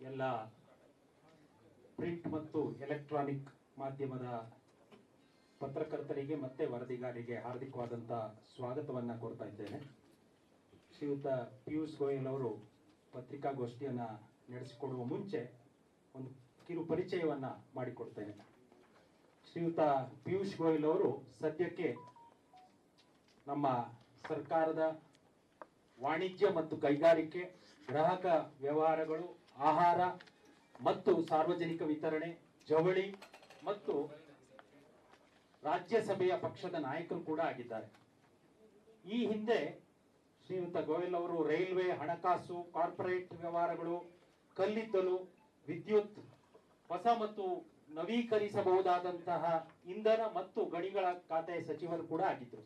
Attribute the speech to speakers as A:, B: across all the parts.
A: ಎಲ್ಲ ಪ್ರಿಂಟ್ ಮತ್ತು ಎಲೆಕ್ಟ್ರಾನಿಕ್ ಮಾಧ್ಯಮದ ಪತ್ರಕರ್ತರಿಗೆ ಮತ್ತೆ ವರದಿಗಾರರಿಗೆ ಹಾರ್ದಿಕವಾದಂಥ ಸ್ವಾಗತವನ್ನು ಕೋರ್ತಾ ಇದ್ದೇನೆ. ಶ್ರೀಯುತ ಪಿಯೂಷ್ ಗೋಯಲ್ ಅವರು ಪತ್ರಿಕಾಗೋಷ್ಠಿಯನ್ನು ನಡೆಸಿಕೊಡುವ ಮುಂಚೆ ಒಂದು ಕಿರು ಪರಿಚಯವನ್ನು ಮಾಡಿಕೊಡ್ತೇನೆ. ಶ್ರೀಯುತ ಪಿಯೂಷ್ ಗೋಯಲ್ ಅವರು ಸದ್ಯಕ್ಕೆ ನಮ್ಮ ಸರ್ಕಾರದ ವಾಣಿಜ್ಯ ಮತ್ತು ಕೈಗಾರಿಕೆ, ಗ್ರಾಹಕ ವ್ಯವಹಾರಗಳು, ಆಹಾರ ಮತ್ತು ಸಾರ್ವಜನಿಕ ವಿತರಣೆ, ಜವಳಿ ಮತ್ತು ರಾಜ್ಯಸಭೆಯ ಪಕ್ಷದ ನಾಯಕರು ಕೂಡ ಆಗಿದ್ದಾರೆ. ಈ ಹಿಂದೆ ಶ್ರೀಯುತ ಗೋಯಲ್ ಅವರು ರೈಲ್ವೆ, ಹಣಕಾಸು, ಕಾರ್ಪೊರೇಟ್ ವ್ಯವಹಾರಗಳು, ಕಲ್ಲಿದ್ದಲು, ವಿದ್ಯುತ್, ಹೊಸ ಮತ್ತು ನವೀಕರಿಸಬಹುದಾದಂತಹ ಇಂಧನ ಮತ್ತು ಗಣಿಗಳ ಖಾತೆ ಸಚಿವರು ಕೂಡ ಆಗಿದ್ದರು.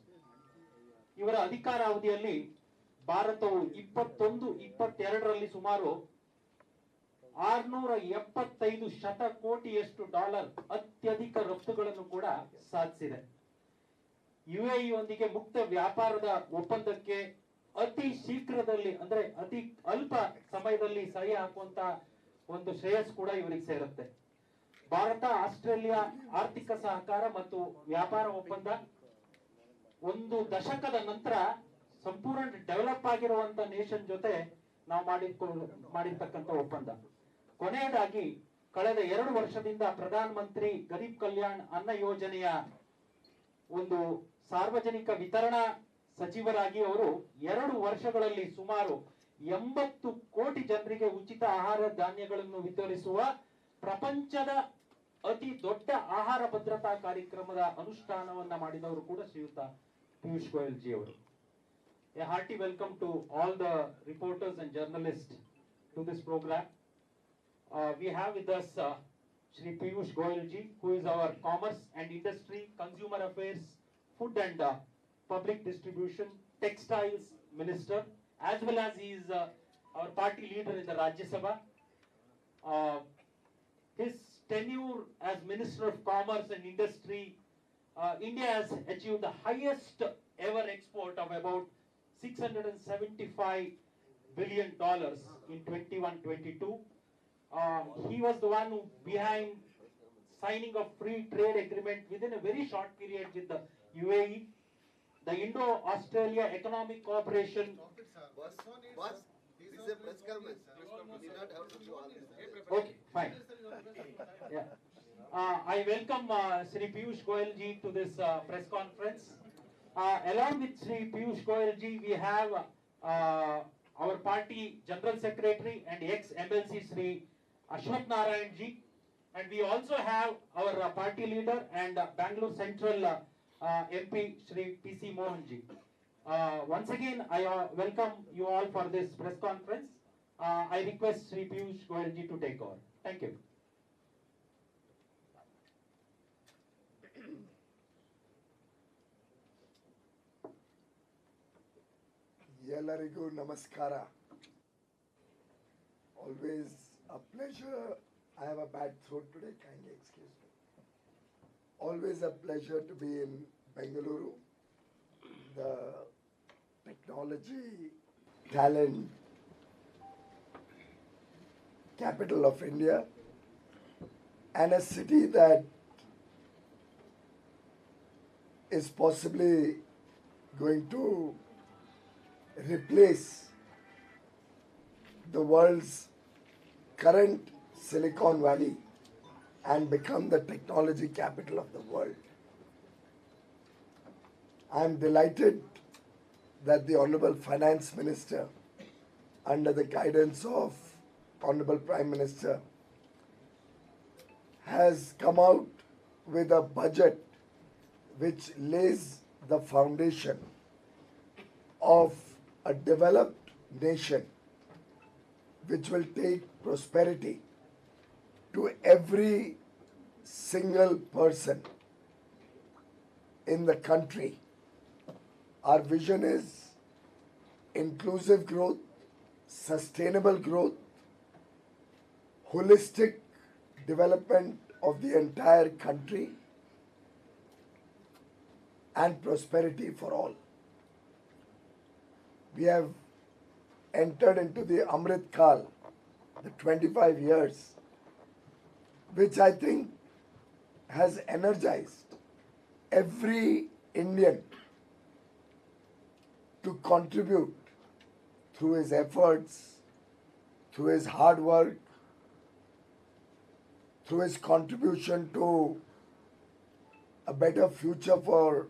A: ಇವರ ಅಧಿಕಾರಾವಧಿಯಲ್ಲಿ ಭಾರತವು 21-22ರಲ್ಲಿ ಸುಮಾರು $675 ಶತಕೋಟಿಯಷ್ಟು ಅತ್ಯಧಿಕ ರಫ್ತುಗಳನ್ನು ಕೂಡ ಸಾಧಿಸಿದೆ. ಯುಎಇಯೊಂದಿಗೆ ಮುಕ್ತ ವ್ಯಾಪಾರದ ಒಪ್ಪಂದಕ್ಕೆ ಅತಿ ಶೀಘ್ರದಲ್ಲಿ ಅಂದ್ರೆ ಅತಿ ಅಲ್ಪ ಸಮಯದಲ್ಲಿ ಸಹಿ ಹಾಕುವಂತ ಒಂದು ಶ್ರೇಯಸ್ ಕೂಡ ಇವರಿಗೆ ಸೇರುತ್ತೆ. ಭಾರತ ಆಸ್ಟ್ರೇಲಿಯಾ ಆರ್ಥಿಕ ಸಹಕಾರ ಮತ್ತು ವ್ಯಾಪಾರ ಒಪ್ಪಂದ ಒಂದು ದಶಕದ ನಂತರ ಸಂಪೂರ್ಣ ಡೆವಲಪ್ ಆಗಿರುವಂತ ನೇಷನ್ ಜೊತೆ ನಾವು ಮಾಡಿರ್ತಕ್ಕಂಥ ಒಪ್ಪಂದ. ಕೊನೆಯದಾಗಿ ಕಳೆದ 2 ವರ್ಷದಿಂದ ಪ್ರಧಾನ ಮಂತ್ರಿ ಗರೀಬ್ ಕಲ್ಯಾಣ್ ಅನ್ನ ಯೋಜನೆಯ ಒಂದು ಸಾರ್ವಜನಿಕ ವಿತರಣಾ ಸಚಿವರಾಗಿ ಅವರು 2 ವರ್ಷಗಳಲ್ಲಿ ಸುಮಾರು 80 ಕೋಟಿ ಜನರಿಗೆ ಉಚಿತ ಆಹಾರ ಧಾನ್ಯಗಳನ್ನು ವಿತರಿಸುವ ಪ್ರಪಂಚದ ಅತಿ ದೊಡ್ಡ ಆಹಾರ ಭದ್ರತಾ ಕಾರ್ಯಕ್ರಮದ ಅನುಷ್ಠಾನವನ್ನ ಮಾಡಿದವರು ಕೂಡ ಶ್ರೀಯುತ ಪಿಯೂಷ್ ಗೋಯಲ್ ಜಿ ಅವರು. A hearty welcome to all the reporters and journalists to this program. We have with us Shri Piyush Goyal ji, who is our Commerce and Industry, Consumer Affairs, Food and Public Distribution, Textiles Minister, as well as he is our party leader in the Rajya Sabha. His tenure as Minister of Commerce and Industry, India has achieved the highest ever export of about $675 billion in 21-22. He was the one who behind signing of free trade agreement within a very short period with the UAE, the Indo-Australia Economic Cooperation.
B: This is a press conference. We did not have to do all this.
A: Okay, fine. Yeah. I welcome Shri Piyush Goyal ji to this press conference. Along with Shri Piyush Goyal ji, we have our party General Secretary and ex-MLC Shri Ashwath Narayan ji, and we also have our party leader and Bangalore Central MP Shri PC Mohan ji. Once again, I welcome you all for this press conference. I request Shri Piyush Goyal ji to take over. Thank you.
C: ಎಲ್ಲರಿಗೂ ನಮಸ್ಕಾರ. Always a pleasure. I have a bad throat today, kindly excuse me. Always a pleasure to be in Bengaluru, the technology, talent capital of India, and a city that is possibly going to replace the world's current Silicon Valley and become the technology capital of the world. I am delighted that the Honorable Finance Minister, under the guidance of Honorable Prime Minister, has come out with a budget which lays the foundation of a developed nation which will take prosperity to every single person in the country. Our vision is inclusive growth, sustainable growth, holistic development of the entire country, and prosperity for all. We have entered into the Amrit Kal the 25 years, which I think has energized every Indian to contribute through his efforts, through his hard work, through his contribution to a better future for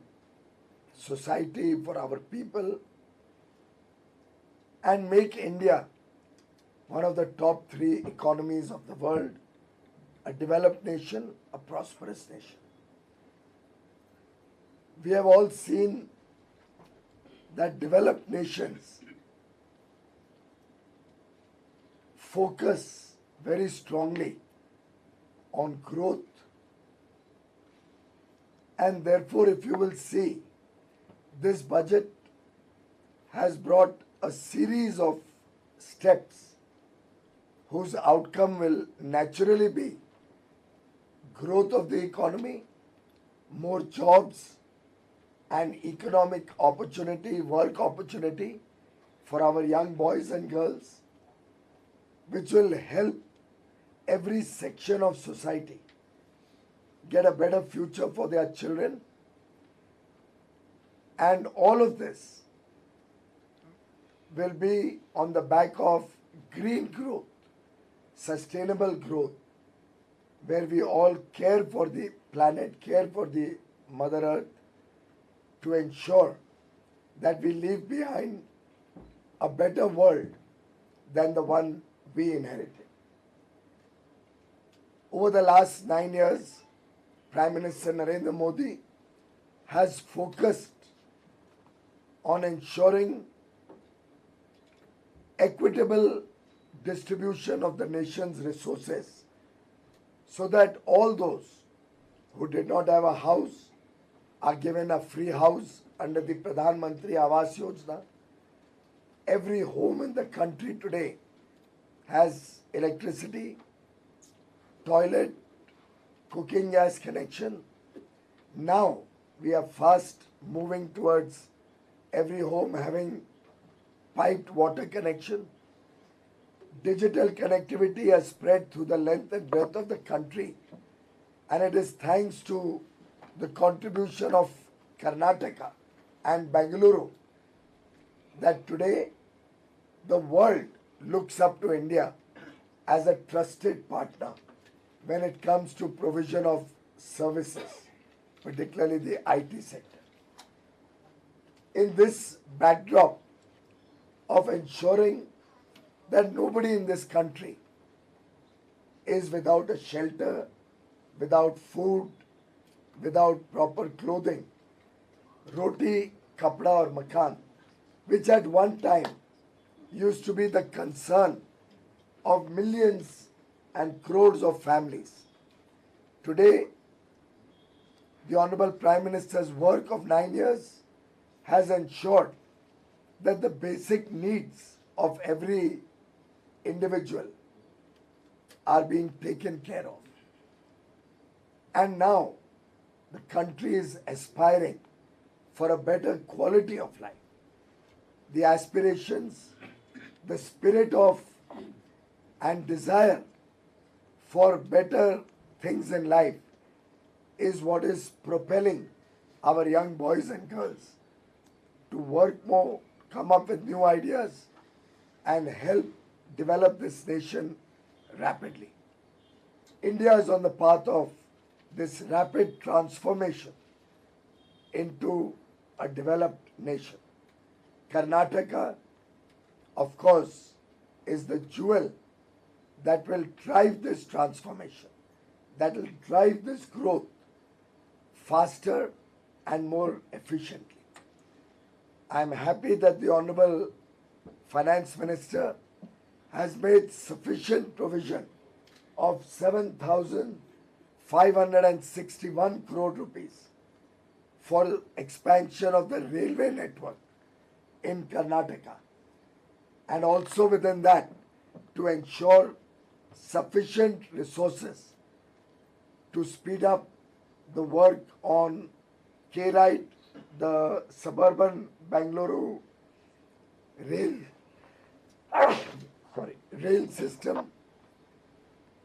C: society, for our people, and make India one of the top 3 economies of the world, a developed nation, a prosperous nation. We have all seen that developed nations focus very strongly on growth, and therefore, if you will see, this budget has brought a series of steps whose outcome will naturally be growth of the economy, more jobs and economic opportunity, work opportunity for our young boys and girls, which will help every section of society get a better future for their children. And all of this will be on the back of green growth, sustainable growth, where we all care for the planet, care for the Mother Earth, to ensure that we leave behind a better world than the one we inherited. Over the last 9 years, Prime Minister Narendra Modi has focused on ensuring equitable distribution of the nation's resources, so that all those who did not have a house are given a free house under the Pradhan Mantri Awas Yojana. Every home in the country today has electricity, toilet, cooking gas connection. Now we are fast moving towards every home having piped water connection. Digital connectivity has spread through the length and breadth of the country, and it is thanks to the contribution of Karnataka and Bengaluru that today the world looks up to India as a trusted partner when it comes to provision of services, particularly the IT sector. In this backdrop of ensuring that nobody in this country is without a shelter, without food, without proper clothing, roti, kapda or makan, which at one time used to be the concern of millions and crores of families. Today, the Honorable Prime Minister's work of 9 years has ensured that the basic needs of every individual are being taken care of. And now the country is aspiring for a better quality of life. The aspirations, the spirit of and desire for better things in life is what is propelling our young boys and girls to work more, come up with new ideas, and help develop this nation rapidly. India is on the path of this rapid transformation into a developed nation. Karnataka, of course, is the jewel that will drive this transformation, that will drive this growth faster and more efficiently. I am happy that the Honorable Finance Minister has made sufficient provision of 7,561 crore rupees for expansion of the railway network in Karnataka, and also within that to ensure sufficient resources to speed up the work on K-Ride, the suburban Bengaluru rail rail system,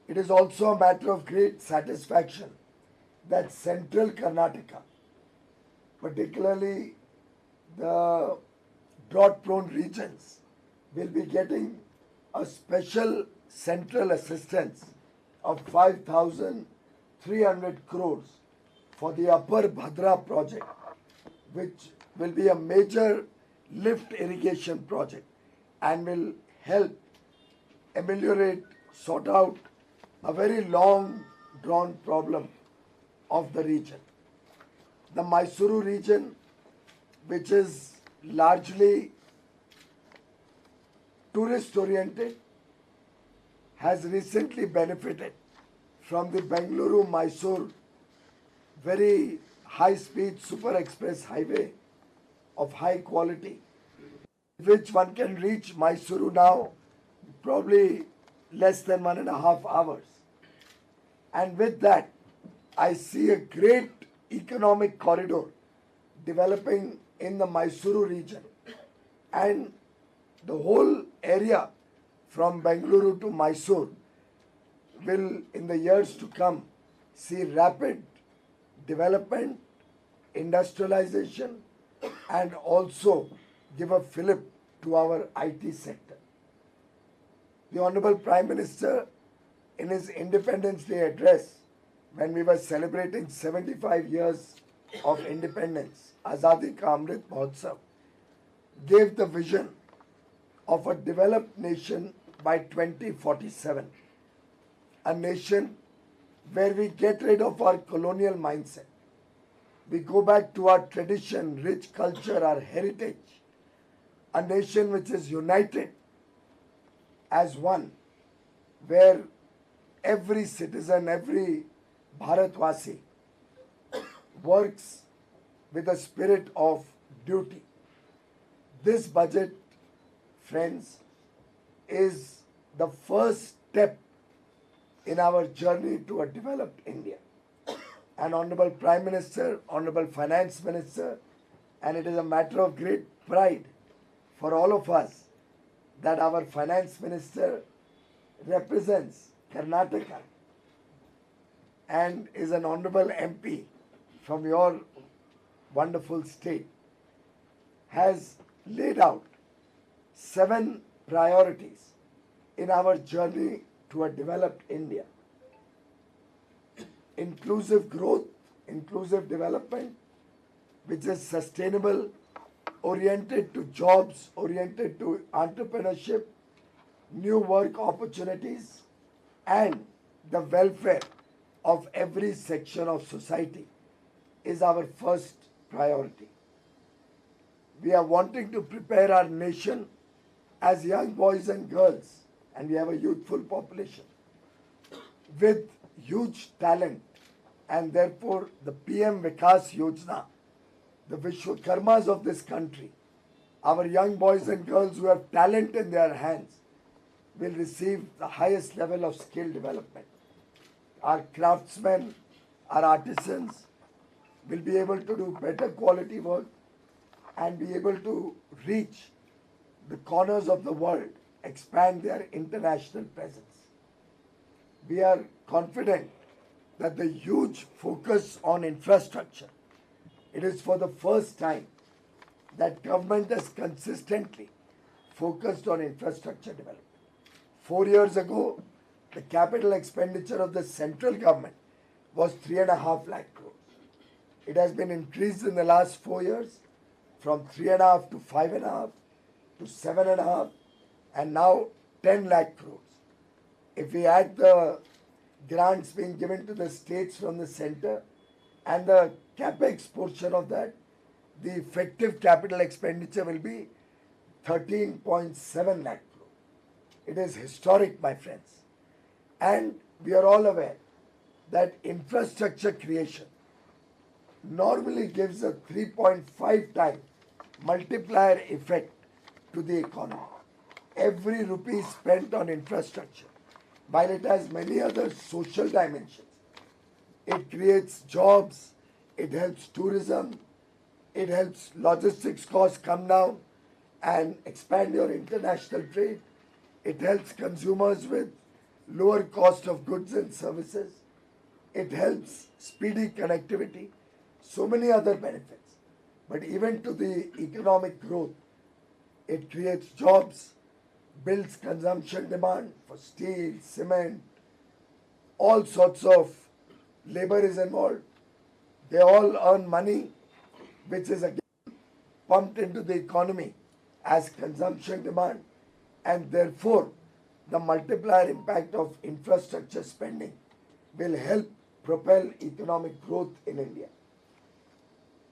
C: It is also a matter of great satisfaction that central Karnataka, particularly the drought-prone regions, will be getting a special central assistance of 5,300 crores for the Upper Bhadra project, which will be a major lift irrigation project and will help ameliorate, sort out a very long drawn problem of the region. The Mysuru region, which is largely tourist oriented, has recently benefited from the Bengaluru-Mysore very high-speed super express highway of high quality, which one can reach Mysuru now probably less than 1.5 hours. And with that, I see a great economic corridor developing in the Mysuru region, and the whole area from Bengaluru to Mysore will in the years to come see rapid development, industrialization, and also give a fillip to our IT sector. The Honorable Prime Minister, in his Independence Day address, when we were celebrating 75 years of independence, Azadi Ka Amrit Mahotsav, gave the vision of a developed nation by 2047. A nation where we get rid of our colonial mindset. We go back to our tradition, rich culture, our heritage. A nation which is united as one, where every citizen, every Bharatvasi works with a spirit of duty. This budget, friends, is the first step in our journey to a developed India. An Honorable Prime Minister, Honorable Finance Minister, and it is a matter of great pride for all of us that our Finance Minister represents Karnataka and is an Honorable MP from your wonderful state, has laid out 7 priorities in our journey to a developed India. Inclusive growth, inclusive development, which is sustainable, oriented to jobs, oriented to entrepreneurship, new work opportunities, and the welfare of every section of society is our first priority. We are wanting to prepare our nation as young boys and girls, and we have a youthful population with huge talent, and therefore the PM Vikas Yojana, the Vishwakarmas of this country, our young boys and girls who have talent in their hands, will receive the highest level of skill development. Our craftsmen, our artisans will be able to do better quality work and be able to reach the corners of the world, expand their international presence. We are confident that the huge focus on infrastructure, it is for the first time that government has consistently focused on infrastructure development. 4 years ago, the capital expenditure of the central government was 3.5 lakh crores. It has been increased in the last 4 years from 3.5 to 5.5 to 7.5 and now 10 lakh crores. If we add the grants being given to the states from the center and the capex portion of that, the effective capital expenditure will be 13.7 lakh crore. It is historic, my friends. And we are all aware that infrastructure creation normally gives a 3.5 time multiplier effect to the economy. Every rupee spent on infrastructure, while it has many other social dimensions, it creates jobs, it helps tourism, it helps logistics costs come down and expand your international trade, it helps consumers with lower cost of goods and services. It helps speedy connectivity, so many other benefits. But even to the economic growth, it creates jobs, builds consumption demand for steel, cement, all sorts of labor is involved. They all earn money, which is again pumped into the economy as consumption demand, and therefore the multiplier impact of infrastructure spending will help propel economic growth in India.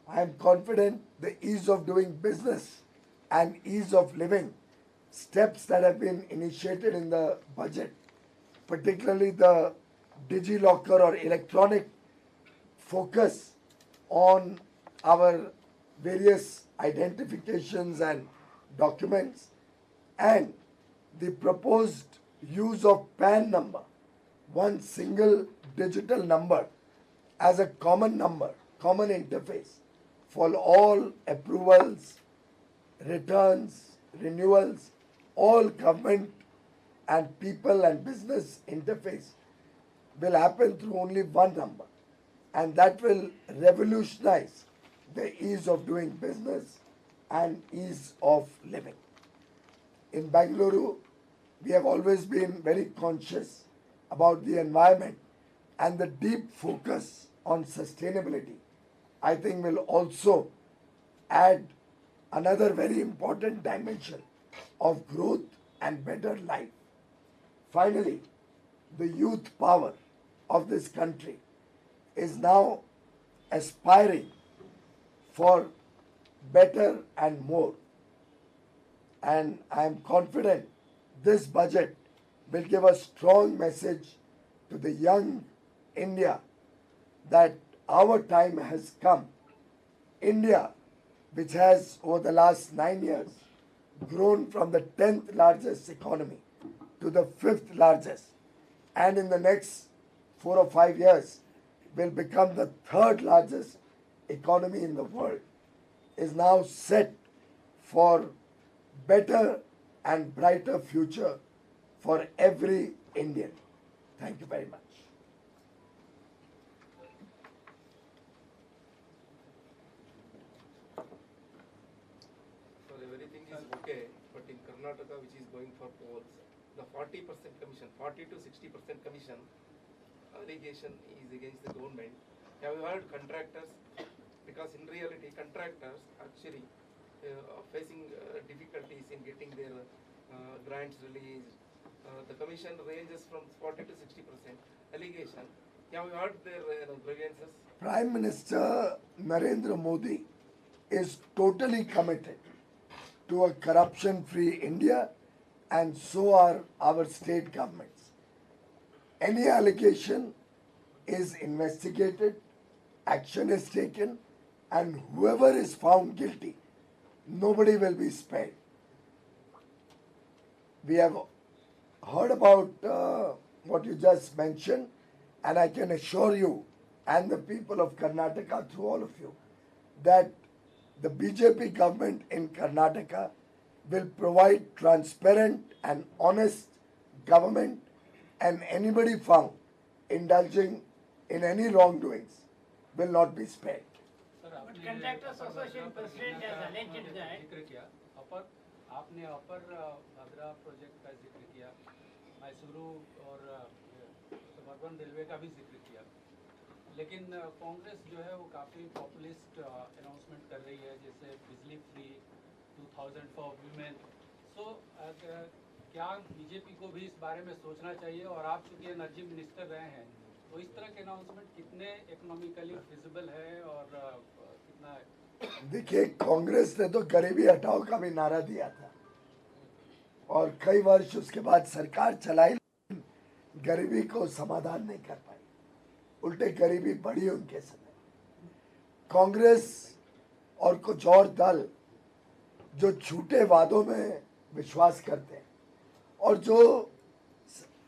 C: I am confident the ease of doing business and ease of living, steps that have been initiated in the budget, particularly the DigiLocker or electronic focus on our various identifications and documents, and the proposed use of PAN number, one single digital number as a common number, common interface for all approvals, returns, renewals, all government and people and business interface will happen through only one number, and that will revolutionize the ease of doing business and ease of living. In Bangalore, we have always been very conscious about the environment, and the deep focus on sustainability, I think, will also add another very important dimension of growth and better life. Finally, the youth power of this country is now aspiring for better and more. And I am confident this budget will give a strong message to the young India that our time has come. India, which has over the last 9 years grown from the 10th largest economy to the 5th largest, and in the next 4 or 5 years will become the 3rd largest economy in the world, is now set for better and brighter future for every Indian. Thank you very much.
D: So everything is okay, but in Karnataka, which is going for polls, the 40% commission, 40 to 60% commission allegation is against the government. Have you heard contractors? Because in reality, contractors actually are facing difficulties in getting their grants released. The commission ranges from 40 to 60% allegation. Have you heard their grievances?
C: Prime Minister Narendra Modi is totally committed to a corruption-free India, and so are our state governments. Any allegation is investigated, action is taken, and whoever is found guilty, nobody will be spared. We have heard about what you just mentioned, and I can assure you and the people of Karnataka, through all of you, that the BJP government in Karnataka will provide transparent and honest government, and anybody found indulging in any wrongdoings will not be spared.
E: But Contractors Association President has alleged that
F: जिक्र किया आपने अपर भद्रा project का जिक्र किया, मैसूरू और suburban railway का भी जिक्र किया, लेकिन कांग्रेस जो है वो काफ़ी पॉपुलिस्ट अनाउंसमेंट कर रही है, जैसे बिजली फ्री 2000 फॉर वीमेन. सो क्या बीजेपी को भी इस बारे में सोचना चाहिए, और आप चूँकि एनर्जी मिनिस्टर रहे हैं, तो इस तरह के अनाउंसमेंट कितने इकोनॉमिकली फिजिबल है और कितना?
C: देखिए, कांग्रेस ने तो गरीबी हटाओ का भी नारा दिया था और कई वर्ष उसके बाद सरकार चलाई, गरीबी को समाधान नहीं कर पाई, उल्टे गरीबी बढ़ी उनके समय. कांग्रेस और कुछ और दल जो झूठे वादों में विश्वास करते हैं और जो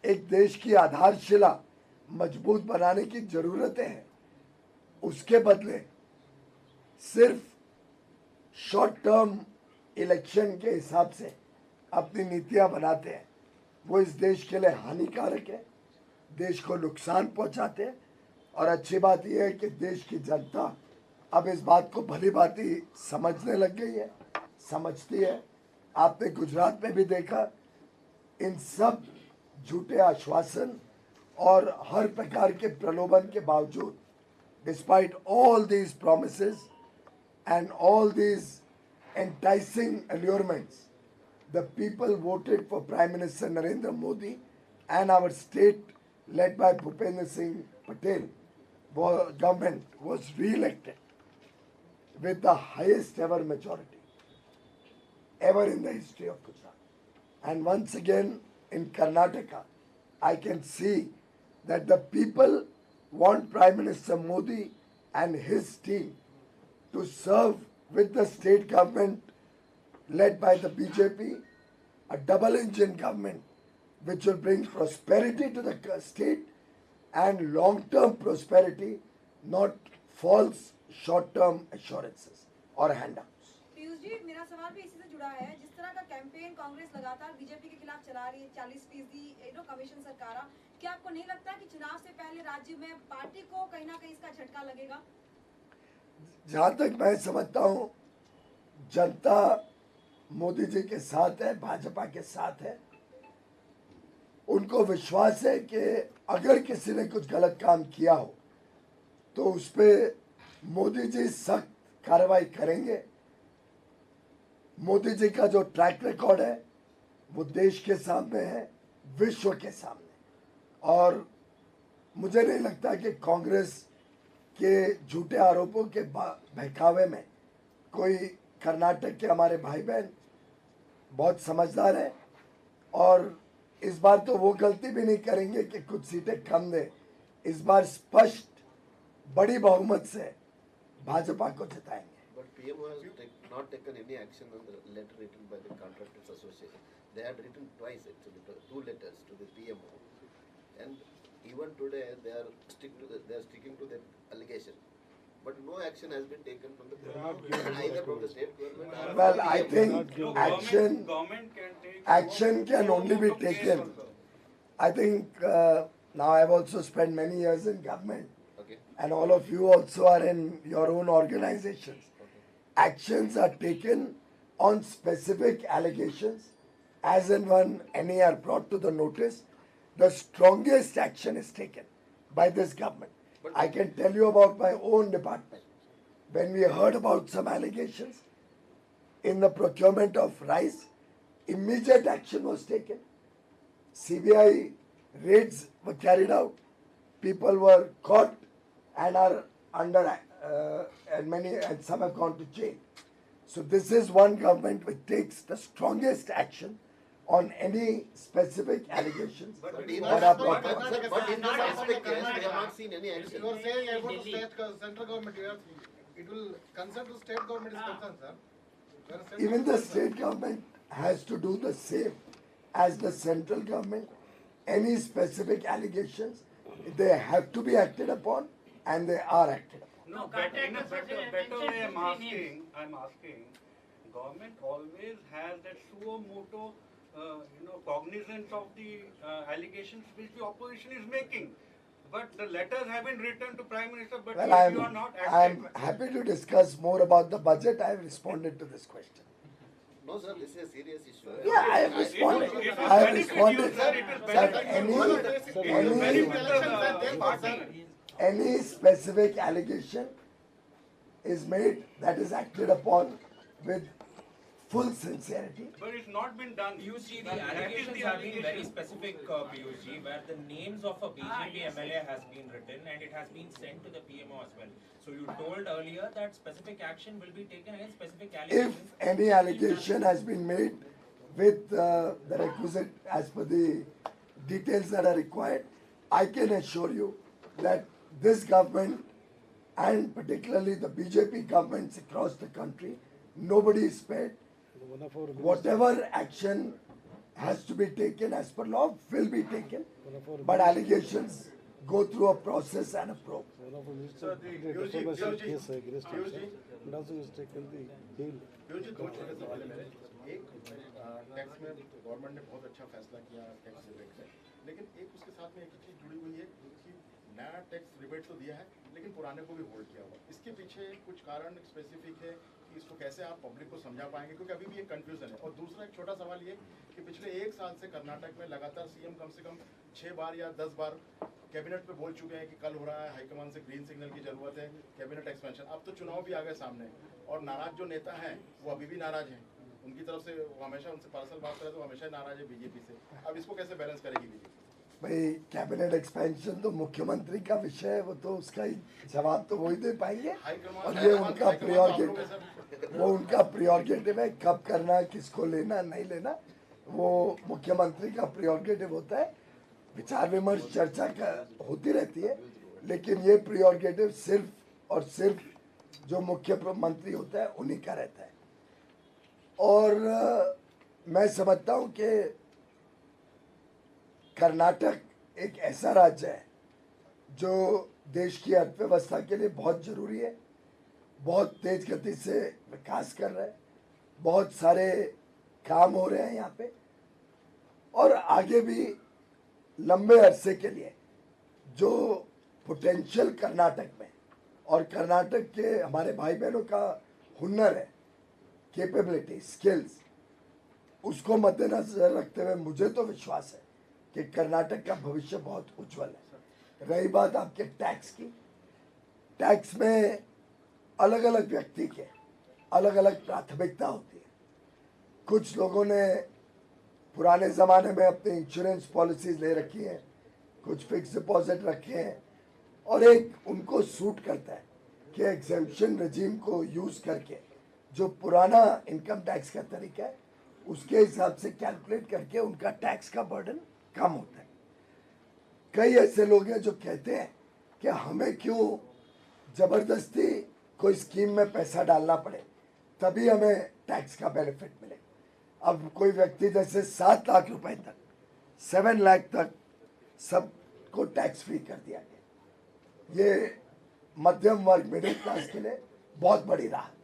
C: एक देश की आधारशिला मजबूत बनाने की जरूरतें हैं, उसके बदले सिर्फ शॉर्ट टर्म इलेक्शन के हिसाब से अपनी नीतियां बनाते हैं, वो इस देश के लिए हानिकारक है, देश को नुकसान पहुंचाते हैं। और अच्छी बात यह है कि देश की जनता अब इस बात को भली भांति समझने लग गई है, समझती है। आपने गुजरात में भी देखा, इन सब झूठे आश्वासन और हर प्रकार के प्रलोभन के बावजूद, despite all these promises and all these enticing allurements, the people voted for Prime Minister Narendra Modi, and our state led by Bhupendra Singh Patel government was re-elected with the highest ever majority ever in the history of Gujarat. And once again in Karnataka, I can see that the people want Prime Minister Modi and his team to serve with the state government led by the BJP, a double engine government which will bring prosperity to the state and long term prosperity, not false short term assurances or handouts.
G: Piyush ji, मेरा सवाल भी इसी से जुड़ा है। जिस तरह का कैंपेन कांग्रेस लगातार बीजेपी के खिलाफ चला रही है, 40% कमीशन सरकार, क्या आपको नहीं लगता कि चुनाव से पहले राज्य में पार्टी को कहीं ना कहीं इसका झटका लगेगा?
C: जहां तक मैं समझता हूं, जनता मोदी जी के साथ है, भाजपा के साथ है। उनको विश्वास है कि अगर किसी ने कुछ गलत काम किया हो तो उस पर मोदी जी सख्त कार्रवाई करेंगे। मोदी जी का जो ट्रैक रिकॉर्ड है वो देश के सामने है, विश्व के सामने। और मुझे नहीं लगता कि कांग्रेस के झूठे आरोपों के बहकावे में कोई कर्नाटक के हमारे भाई बहन बहुत समझदार है और इस बार तो वो गलती भी नहीं करेंगे कि कुछ सीटें कम दे। इस बार स्पष्ट बड़ी बहुमत से भाजपा को जिताएंगे।
B: But PMO has not taken any action on the letter written by the Contractors Association. They had written twice actually, 2 letters to the PMO, and even today they are sticking to that allegation. But no action has been taken from the government, either from the state government or
C: Well,
B: from the
C: I think action can only be taken. I think now I've also spent many years in government,
B: Okay.
C: and all of you also are in your own organizations. Actions are taken on specific allegations as and when any are brought to the notice. The strongest action is taken by this government. I can tell you about my own department. When we heard about some allegations in the procurement of rice, immediate action was taken. CBI raids were carried out. People were caught and are under, and some have gone to jail. So this is one government which takes the strongest action on any specific allegations.
B: But in
C: that
B: this
C: are brought
B: but
C: forward.
B: in this aspect, yes, we have not seen any action.
H: You are saying about the central government, it will concern to state government is concerned, sir. Where central
C: Even the
H: government-
C: state government has to do the same as the central government. Any specific allegations, they have to be acted upon and they are acted upon.
F: No, in a better way I'm asking, government always has that suo moto, cognizance of the allegations which the opposition is making. But the letters have been written to Prime Minister, but
C: Well,
F: yet you are not acting.
C: I'm happy to discuss more about the budget. I have responded to this question.
B: No, sir, this is a serious issue.
C: Yeah, I have responded.
F: It will
C: I have
F: benefit
C: responded.
F: you, sir. It will
C: That
F: benefit
C: any,
F: you. It will benefit the party.
C: any specific allegation is made, that is acted upon with full sincerity.
F: But it's not been done.
I: PUC,
F: That
I: the
F: is
I: allegations
F: the
I: have been very
F: allegation.
I: specific, PUC, where the names of a BJP MLA has been written and it has been sent to the PMO as well. So you told earlier that specific action will be taken against specific allegations.
C: If any allegation has been made with the requisite, as per the details that are required, I can assure you that this government and particularly the BJP governments across the country, nobody is spared. Whatever action has to be taken as per law will be taken, but allegations go through a process and a probe.
J: So the defamation case against him, and also he has taken the bail.
H: Tax में government ने बहुत अच्छा फैसला किया tax rebate से, लेकिन एक उसके साथ में एक चीज़ जुड़ी हुई है कि नया टैक्स रिबेट तो दिया है लेकिन पुराने को भी होल्ड किया हुआ। इसके पीछे कुछ कारण स्पेसिफिक है कि इसको कैसे आप पब्लिक को समझा पाएंगे, क्योंकि अभी भी एक कन्फ्यूजन है। और दूसरा एक छोटा सवाल ये कि पिछले 1 साल से कर्नाटक में लगातार सीएम कम से कम 6 बार या 10 बार कैबिनेट पे बोल चुके हैं कि कल हो रहा है, हाईकमान से ग्रीन सिग्नल की जरूरत है, कैबिनेट एक्सपेंशन। अब तो चुनाव भी आ गए सामने और नाराज जो नेता हैं वो अभी भी नाराज हैं, उनकी तरफ से वो हमेशा उनसे पर्सनल बात करें तो हमेशा नाराज है बीजेपी से। अब इसको कैसे बैलेंस करेगी बीजेपी?
C: भाई कैबिनेट एक्सपेंशन तो मुख्यमंत्री का विषय है, वो तो उसका ही जवाब तो वही दे पाएंगे और ये उनका प्रियोरिटेटिव, वो उनका प्रियोरिटेटिव है। कब करना, किसको लेना नहीं लेना, वो मुख्यमंत्री का प्रियोरिटेटिव होता है। विचार विमर्श चर्चा का होती रहती है, लेकिन ये प्रियोरिटेटिव सिर्फ और सिर्फ जो मुख्य मंत्री होता है उन्हीं का रहता है। और मैं समझता हूँ कि कर्नाटक एक ऐसा राज्य है जो देश की अर्थव्यवस्था के लिए बहुत जरूरी है, बहुत तेज गति से विकास कर रहा है, बहुत सारे काम हो रहे हैं यहाँ पे, और आगे भी लंबे अरसे के लिए जो पोटेंशियल कर्नाटक में और कर्नाटक के हमारे भाई बहनों का हुनर है, कैपेबिलिटी, स्किल्स, उसको मद्देनजर रखते हुए मुझे तो विश्वास है कि कर्नाटक का भविष्य बहुत उज्जवल है। रही बात आपके टैक्स की, टैक्स में अलग अलग व्यक्ति के अलग अलग प्राथमिकता होती है। कुछ लोगों ने पुराने ज़माने में अपनी इंश्योरेंस पॉलिसीज ले रखी हैं, कुछ फिक्स डिपॉजिट रखे हैं, और एक उनको सूट करता है कि एग्जेम्पशन रजीम को यूज़ करके जो पुराना इनकम टैक्स का तरीका है उसके हिसाब से कैलकुलेट करके उनका टैक्स का बर्डन कम होता है। कई ऐसे लोग हैं जो कहते हैं कि हमें क्यों जबरदस्ती कोई स्कीम में पैसा डालना पड़े तभी हमें टैक्स का बेनिफिट मिले। अब कोई व्यक्ति जैसे 7 लाख रुपए तक, 7 लाख तक सबको टैक्स फ्री कर दिया गया। ये मध्यम वर्ग, मिडिल क्लास के लिए बहुत बड़ी राहत है।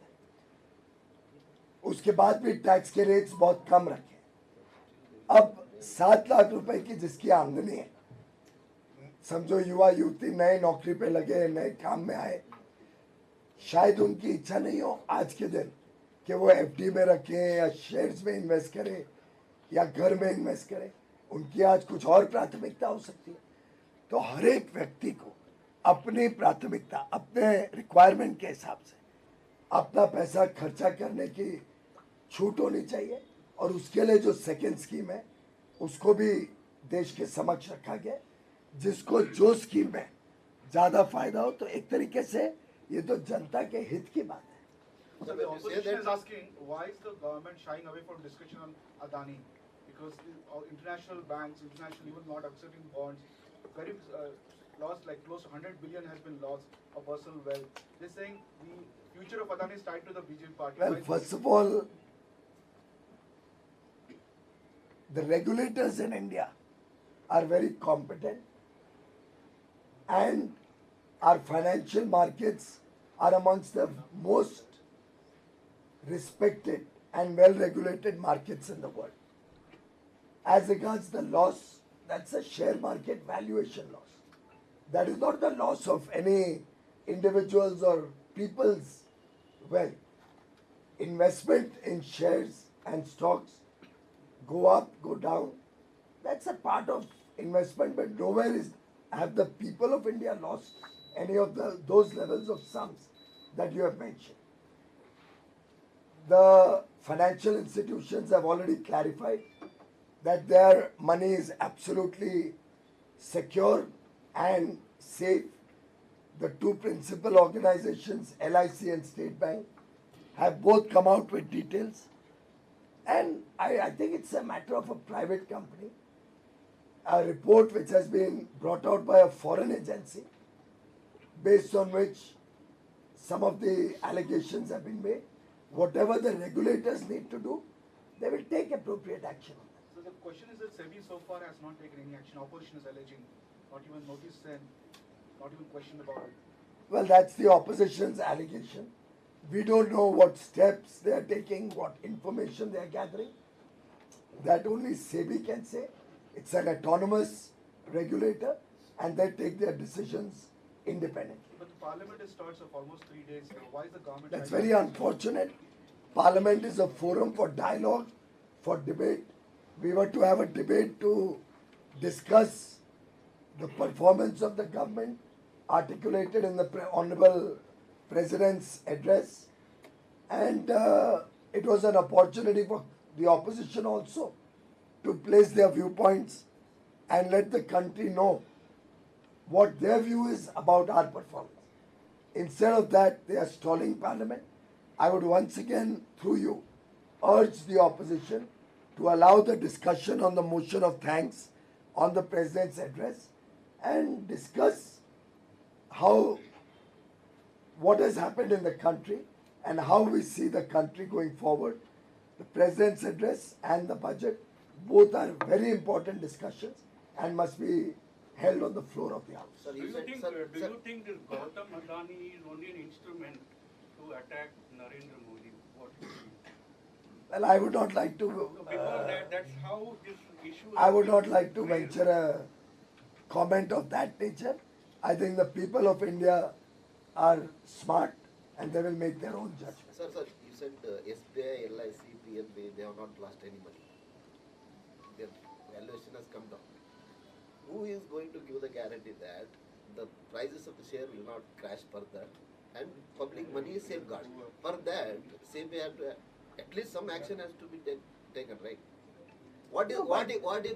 C: उसके बाद भी टैक्स के रेट्स बहुत कम रखे। अब 7 लाख रुपए की जिसकी आमदनी है, समझो युवा युवती नए नौकरी पे लगे, नए काम में आए, शायद उनकी इच्छा नहीं हो आज के दिन कि वो एफडी में रखें या शेयर्स में इन्वेस्ट करें या घर में इन्वेस्ट करें। उनकी आज कुछ और प्राथमिकता हो सकती है। तो हर एक व्यक्ति को अपनी प्राथमिकता, अपने रिक्वायरमेंट के हिसाब से अपना पैसा खर्चा करने की छूट होनी चाहिए। और उसके लिए जो सेकेंड स्कीम है उसको भी देश के समक्ष रखा गया, जिसको जो स्कीम में ज़्यादा फायदा हो। तो एक तरीके से ये तो जनता के हित की बात है।
H: So the opposition is asking, why is the government shying away from discussion on Adani? Because international banks, international even not accepting bonds, very lost, like close to 100 billion has been lost of personal wealth. They're saying the future of Adani is tied to the BJP party.
C: Well, first of all, the regulators in India are very competent, and our financial markets are amongst the most respected and well-regulated markets in the world. As regards the loss, that's a share market valuation loss. That is not the loss of any individuals or people's wealth. Investment in shares and stocks go up, go down. That's a part of investment, but nowhere have the people of India lost any of those levels of sums that you have mentioned. The financial institutions have already clarified that their money is absolutely secure and safe. The two principal organizations, LIC and State Bank, have both come out with details. And I think it's a matter of a private company. A report which has been brought out by a foreign agency, based on which some of the allegations have been made. Whatever the regulators need to do, they will take appropriate action on that.
H: So the question is that SEBI so far has not taken any action. Opposition is alleging, not even noticed and not even questioned about it.
C: Well, that's the opposition's allegation. We don't know what steps they are taking, what information they are gathering. that only SEBI can say. It's an autonomous regulator and they take their decisions independently.
K: But the parliament is starts of almost 3 days. Why is the government?
C: That's very unfortunate. Parliament is a forum for dialogue, for debate. We were to have a debate to discuss the performance of the government articulated in the Honorable President's address. And it was an opportunity for the opposition also to place their viewpoints and let the country know what their view is about our performance. Instead of that, they are stalling Parliament. I would once again, through you, urge the opposition to allow the discussion on the motion of thanks on the President's address and discuss what has happened in the country and how we see the country going forward. The President's address and the budget, both are very important discussions and must be held on the floor of the House.
B: Sir,
F: Do
B: you
F: you
B: said,
F: think,
B: sir,
F: do
B: sir,
F: you think that Gautam Adani is only an instrument to attack Narendra Modi? What do you think?
C: Well, I would not like to.
F: Because that's how this issue.
C: I would not like to venture a comment of that nature. I think the people of India are smart and they will make their own judgment.
B: sir, you said SBI, LIC, PNB, they have not lost any money. Their valuation has come down. Who is going to give the guarantee that the prices of the share will not crash further and public money is safeguarded? For that, SEBI have to, at least some action has to be taken, right? What if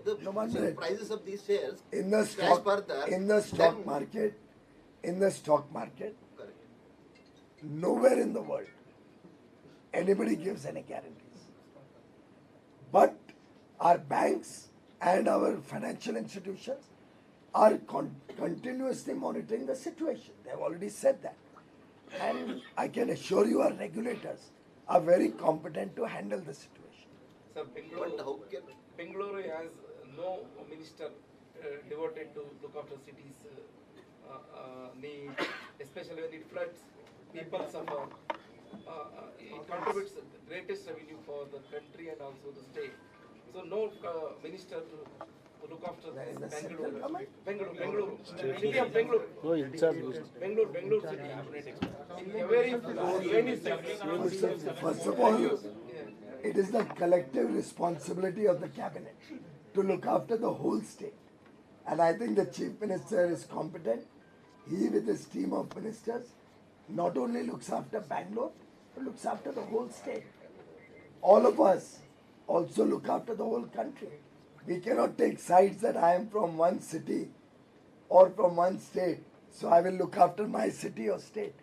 B: the
C: No, 1 minute.
B: prices of these shares
C: In the
B: crash
C: stock,
B: further?
C: in the stock
B: then-
C: market,
B: Correct.
C: nowhere in the world anybody gives any guarantees. But our banks and our financial institutions are continuously monitoring the situation. They have already said that. And I can assure you our regulators are very competent to handle the situation.
D: Sir,
B: But how can
D: Bengaluru has no minister devoted to look after cities' needs, especially when it floods. People suffer. It contributes the greatest revenue for the country and also the state. So no minister to look after
C: In the
D: this
C: central government?
D: Bengaluru. City of Bengaluru.
J: No, in charge minister.
D: Bengaluru city. In every
C: First of all, it is the collective responsibility of the cabinet to look after the whole state. And I think the chief minister is competent. He with his team of ministers not only looks after Bangalore, but looks after the whole state. All of us also look after the whole country. We cannot take sides that I am from one city or from one state, so I will look after my city or state.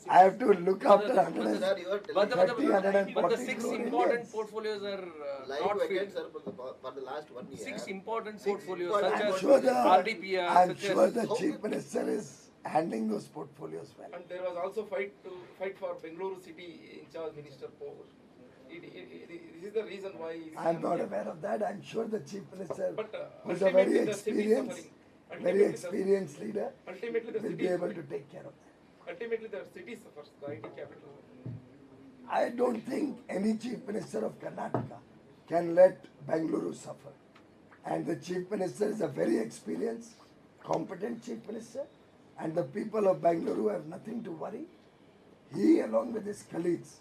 C: I have to look after
B: Sir, you are telling
L: But the
C: 140
L: six
C: crore
L: important
C: Indians.
L: portfolios are
B: live
L: not
B: vacant,
L: filled.
B: sir, for the last 1 year.
L: Six important
B: Six
L: portfolios
B: important
L: such
C: I'm
L: as
C: sure the,
L: RDPR,
C: I'm
L: such
C: sure
L: as
C: the chief minister is handling those portfolios well.
D: And there was also fight for Bengaluru city in charge minister post. This is the reason why.
C: I'm not aware of that. I'm sure the chief minister,
D: But
C: who's a very
D: ultimately the city is
C: experienced,
D: suffering.
C: very experienced leader,
D: Ultimately the
C: will
D: city
C: be
D: is
C: able to
D: suffering.
C: take care of that.
D: Ultimately the city suffers, the IT capital.
C: I don't think any chief minister of Karnataka can let Bengaluru suffer. And the chief minister is a very experienced, competent chief minister, and the people of Bengaluru have nothing to worry. He, along with his colleagues,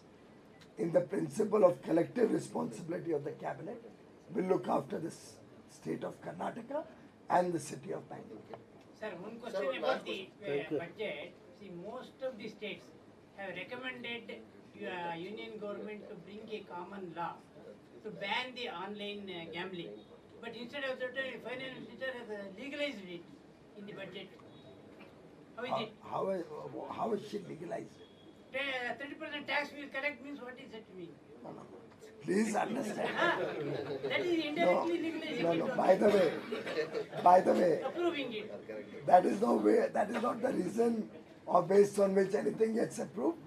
C: in the principle of collective responsibility of the cabinet, will look after this state of Karnataka and the city of Bangalore.
E: Sir, one
B: Sir,
E: question
B: one
E: about
B: last
E: the
J: Thank you.
E: budget. See, most of the states have recommended union government to bring a common law to ban the online gambling. But instead of that, the finance minister has legalized it in the budget. How is it?
C: How is she legalized?
E: 30% tax we collect means what is that mean?
C: No, no. Please understand.
E: That is indirectly legalizing
C: No,
E: it.
C: no. By the way,
E: Approving it.
C: that is no way. That is not the reason or based on which anything gets approved.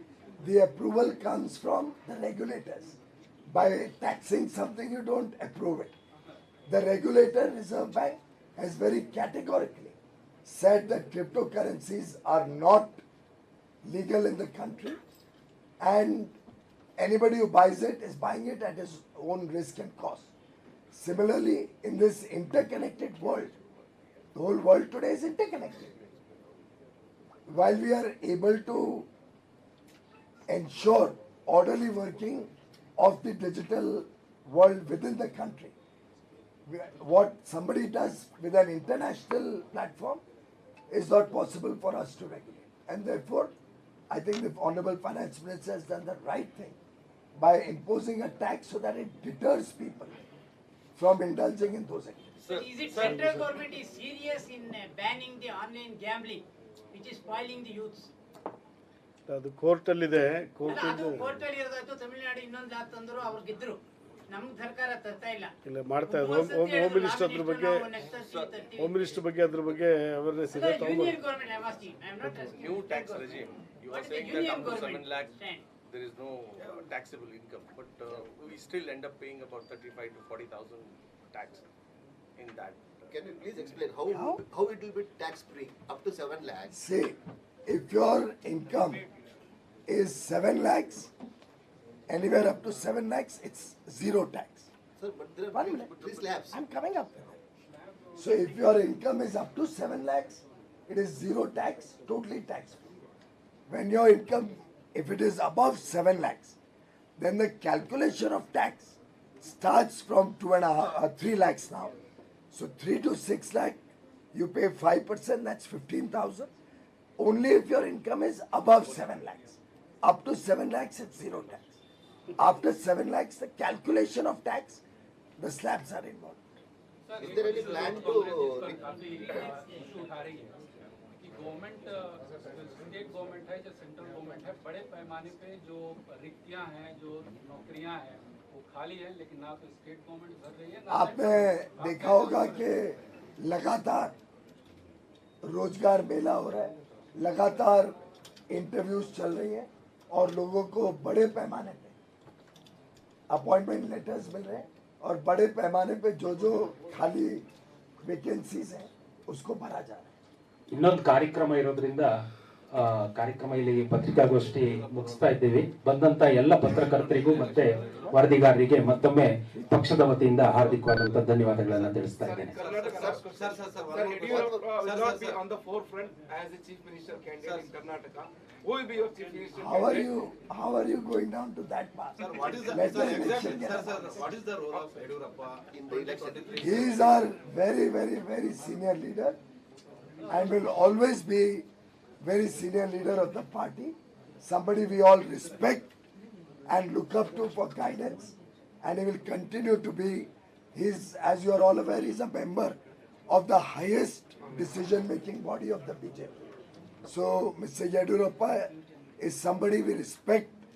C: The approval comes from the regulators. By taxing something, you don't approve it. The regulator, Reserve Bank, has very categorically said that cryptocurrencies are not legal in the country, and anybody who buys it is buying it at his own risk and cost. Similarly, in this interconnected world, the whole world today is interconnected. While we are able to ensure orderly working of the digital world within the country, what somebody does with an international platform is not possible for us to regulate. And therefore, I think the Honorable Finance Minister has done the right thing by imposing a tax so that it deters people from indulging in those activities.
E: But is it central government is serious in banning the online gambling, which is spoiling the youths?
J: ಅದು ಕೋರ್ಟಲ್ಲಿದೆ
E: ಅಲ್ಲ,
J: court
E: ಅದು ಕೋರ್ಟಲ್ಲಿ ಇರೋದಾಯ್ತು, ತಮಿಳುನಾಡು ಇನ್ನೊಂದು ತಂದ್ರು ಅವ್ರು ಗೆದ್ರು. ನಮ್ಮ ಸರ್ಕಾರ ತರ್ತಾ ಇಲ್ಲ.
J: ಇಲ್ಲ ಮಾಡ್ತಾ ಇದೆ. ಹೋಮ್ ಮಿನಿಸ್ಟರ್ ಅದ್ರ ಬಗ್ಗೆ ಹೋಮ್ ಮಿನಿಸ್ಟರ್ ಬಗ್ಗೆ ಅದ್ರ ಬಗ್ಗೆ ಅವೇರ್ನೆಸ್ ಇದೆ.
E: Union government I am asking, I am not asking.
L: New tax regime. You are saying that up to 7 lakh there is no taxable income, but we still end up paying about 35 to 40,000 tax in that.
B: Can you please explain how it will be tax free up to 7 lakhs?
C: See, if your income is 7 lakhs, anywhere up to 7 lakhs, it's zero tax.
B: Sir, but there
C: One
B: are
C: minute.
B: three slabs.
C: I'm coming up with it. So if your income is up to 7 lakhs, it is zero tax, totally tax free. When your income, if it is above 7 lakhs, then the calculation of tax starts from 3 lakhs now. So 3 to 6 lakh, you pay 5%, that's 15,000. Only if your income is above 7 lakhs. Up to 7 lakhs, it's zero tax. After 7 lakhs, the calculation of tax, the slabs are involved.
B: Is there any plan to?
F: काफी issue उठा रही है कि government, state government है, जो central government है, बड़े पैमाने पे जो रिक्तियां हैं, जो नौकरियां हैं, वो खाली हैं, लेकिन ना तो स्टेट गवर्नमेंट भर रही है ना
C: आपने देखा होगा कि लगातार रोजगार मेला हो रहा है, लगातार इंटरव्यूज चल रही हैं और लोगों को बड़े पैमाने पे अपॉइंटमेंट लेटर्स मिल रहे हैं और बड़े पैमाने पे जो खाली वेकेंसीज हैं उसको भरा जा रहा है.
A: ಇನ್ನೊಂದು ಕಾರ್ಯಕ್ರಮ ಇರೋದ್ರಿಂದ ಕಾರ್ಯಕ್ರಮ ಇಲ್ಲಿ ಪತ್ರಿಕಾಗೋಷ್ಠಿ ಮುಗಿಸ್ತಾ ಇದ್ದೀವಿ. ಬಂದಂತ ಎಲ್ಲ ಪತ್ರಕರ್ತರಿಗೂ ಮತ್ತೆ ವರದಿಗಾರರಿಗೆ ಮತ್ತೊಮ್ಮೆ ಪಕ್ಷದ ವತಿಯಿಂದ ಹಾರ್ದಿಕವಾದಂತಹ ಧನ್ಯವಾದಗಳನ್ನು ತಿಳಿಸ್ತಾ ಇದ್ದೇನೆ.
D: Yadurappa will not be on the forefront as the chief minister candidate in Karnataka. Who will be your chief minister candidate?
C: How are you going down to that path?
L: Sir, what is the
C: Let the
L: sir,
C: election
L: exactly,
C: get
L: sir,
C: over.
L: sir, what is the role of Yadurappa in the election?
C: He is our very, very, very senior leader and will always be very senior leader of the party, somebody we all respect and look up to for guidance, and he will continue to be, as you are all aware, he is a member of the highest decision-making body of the BJP. So Mr. Yadurappa is somebody we respect